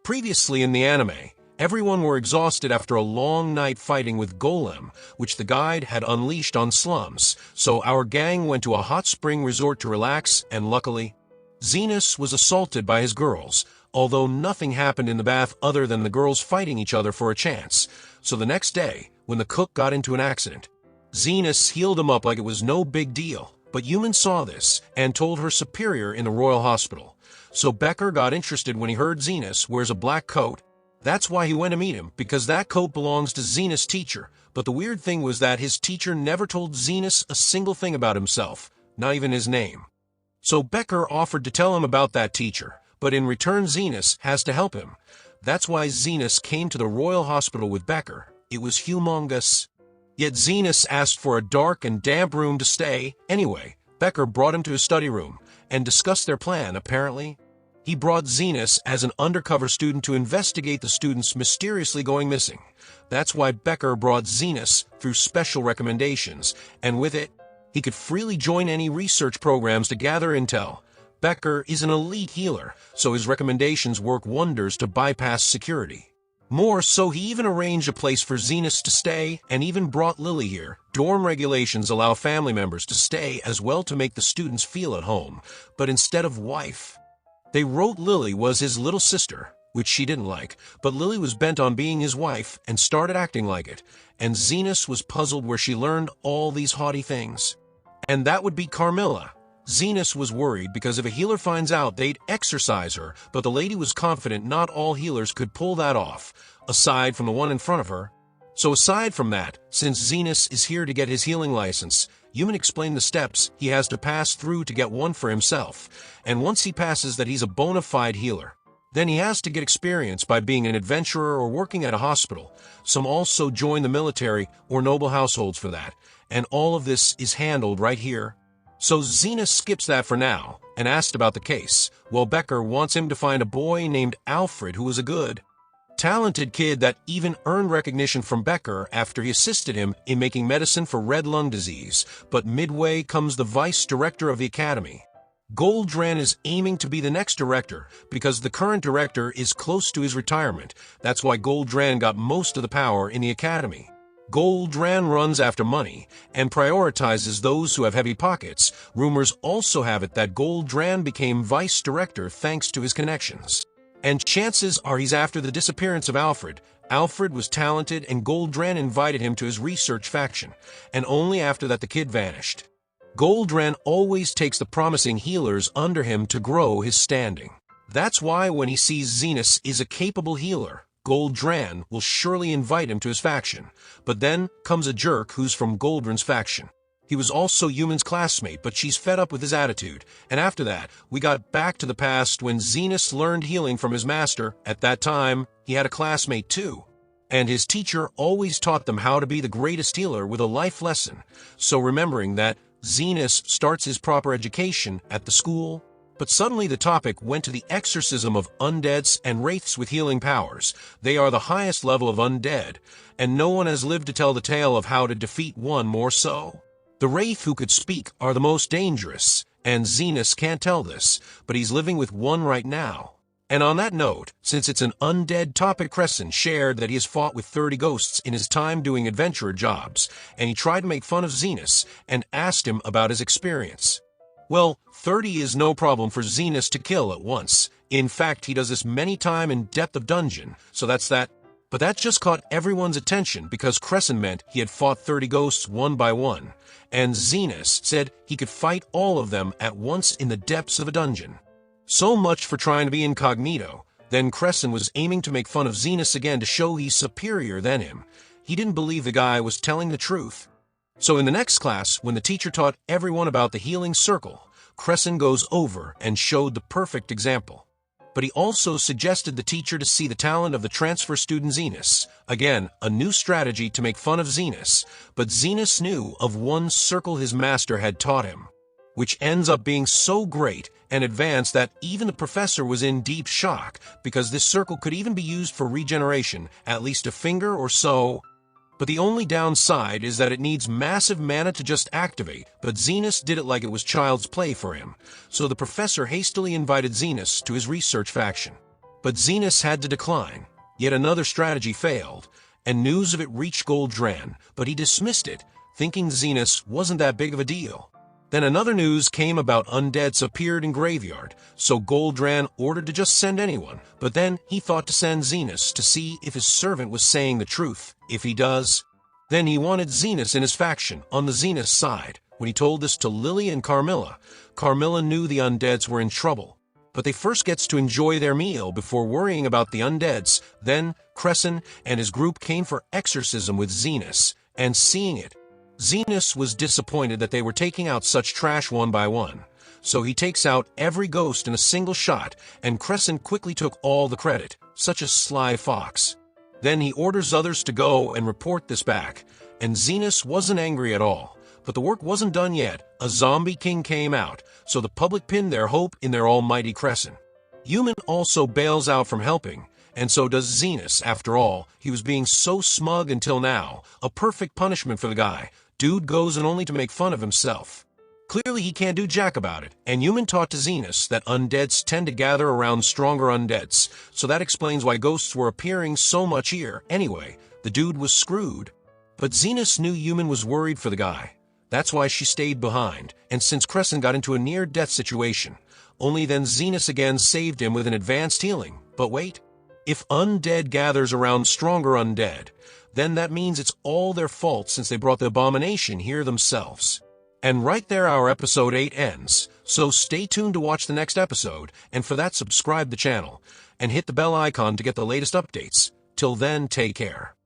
Previously in the anime, everyone were exhausted after a long night fighting with Golem, which the guide had unleashed on slums, so our gang went to a hot spring resort to relax, and luckily, Zenos was assaulted by his girls, although nothing happened in the bath other than the girls fighting each other for a chance. So the next day, when the cook got into an accident, Zenos healed him up like it was no big deal, but Yuman saw this and told her superior in the royal hospital. So Becker got interested when he heard Zenos wears a black coat. That's why he went to meet him, because that coat belongs to Zenos' teacher. But the weird thing was that his teacher never told Zenos a single thing about himself, not even his name. So Becker offered to tell him about that teacher, but in return Zenos has to help him. That's why Zenos came to the royal hospital with Becker. It was humongous. Yet Zenos asked for a dark and damp room to stay. Anyway, Becker brought him to his study room and discussed their plan. Apparently, he brought Zenos as an undercover student to investigate the students mysteriously going missing. That's why Becker brought Zenos through special recommendations, and with it, he could freely join any research programs to gather intel. Becker is an elite healer, so his recommendations work wonders to bypass security. More so, he even arranged a place for Zenos to stay and even brought Lily here. Dorm regulations allow family members to stay as well to make the students feel at home, but instead of wife, they wrote Lily was his little sister, which she didn't like, but Lily was bent on being his wife and started acting like it, and Zenos was puzzled where she learned all these haughty things. And that would be Carmilla. Zenos was worried because if a healer finds out, they'd exorcise her, but the lady was confident not all healers could pull that off, aside from the one in front of her. So aside from that, since Zenos is here to get his healing license, Yuman explained the steps he has to pass through to get one for himself, and once he passes that he's a bona fide healer, then he has to get experience by being an adventurer or working at a hospital. Some also join the military or noble households for that, and all of this is handled right here. So Zenos skips that for now and asked about the case, while Becker wants him to find a boy named Alfred who was a good, talented kid that even earned recognition from Becker after he assisted him in making medicine for red lung disease. But midway comes the vice director of the academy. Goldran is aiming to be the next director because the current director is close to his retirement. That's why Goldran got most of the power in the academy. Goldran runs after money and prioritizes those who have heavy pockets. Rumors also have it that Goldran became vice director thanks to his connections. And chances are he's after the disappearance of Alfred. Alfred was talented and Goldran invited him to his research faction, and only after that the kid vanished. Goldran always takes the promising healers under him to grow his standing. That's why when he sees Zenos is a capable healer, Goldran will surely invite him to his faction. But then comes a jerk who's from Goldran's faction. He was also Yuman's classmate, but she's fed up with his attitude. And after that, we got back to the past when Zenos learned healing from his master. At that time, he had a classmate too. And his teacher always taught them how to be the greatest healer with a life lesson. So remembering that, Zenos starts his proper education at the school. But suddenly the topic went to the exorcism of undeads and wraiths with healing powers. They are the highest level of undead, and no one has lived to tell the tale of how to defeat one more so. The wraith who could speak are the most dangerous, and Zenos can't tell this, but he's living with one right now. And on that note, since it's an undead topic, Crescent shared that he has fought with 30 ghosts in his time doing adventurer jobs, and he tried to make fun of Zenos and asked him about his experience. Well, 30 is no problem for Zenos to kill at once. In fact, he does this many times in depth of dungeon, so that's that. But that just caught everyone's attention because Crescent meant he had fought 30 ghosts one by one, and Zenos said he could fight all of them at once in the depths of a dungeon. So much for trying to be incognito. Then Crescent was aiming to make fun of Zenos again to show he's superior than him. He didn't believe the guy was telling the truth. So in the next class, when the teacher taught everyone about the healing circle, Crescent goes over and showed the perfect example. But he also suggested the teacher to see the talent of the transfer student Zenos. Again, a new strategy to make fun of Zenos, but Zenos knew of one circle his master had taught him, which ends up being so great and advanced that even the professor was in deep shock, because this circle could even be used for regeneration, at least a finger or so. But the only downside is that it needs massive mana to just activate, but Zenos did it like it was child's play for him. So the professor hastily invited Zenos to his research faction. But Zenos had to decline. Yet another strategy failed, and news of it reached Goldran, but he dismissed it, thinking Zenos wasn't that big of a deal. Then another news came about undeads appeared in graveyard, so Goldran ordered to just send anyone, but then he thought to send Zenos to see if his servant was saying the truth. If he does, then he wanted Zenos in his faction, on the Zenos side. When he told this to Lily and Carmilla, Carmilla knew the undeads were in trouble. But they first gets to enjoy their meal before worrying about the undeads. Then Crescent and his group came for exorcism with Zenos, and seeing it, Zenos was disappointed that they were taking out such trash one by one. So he takes out every ghost in a single shot, and Crescent quickly took all the credit, such a sly fox. Then he orders others to go and report this back, and Zenos wasn't angry at all. But the work wasn't done yet. A zombie king came out, so the public pinned their hope in their almighty Crescent. Human also bails out from helping, and so does Zenos. After all, he was being so smug until now, a perfect punishment for the guy. Dude goes and only to make fun of himself. Clearly he can't do jack about it, and Human taught to Zenos that undeads tend to gather around stronger undeads, so that explains why ghosts were appearing so much here. Anyway, the dude was screwed. But Zenos knew Human was worried for the guy. That's why she stayed behind, and since Crescent got into a near-death situation, only then Zenos again saved him with an advanced healing. But wait, if undead gathers around stronger undead, then that means it's all their fault since they brought the abomination here themselves. And right there our episode 8 ends, so stay tuned to watch the next episode, and for that subscribe the channel, and hit the bell icon to get the latest updates. Till then, take care.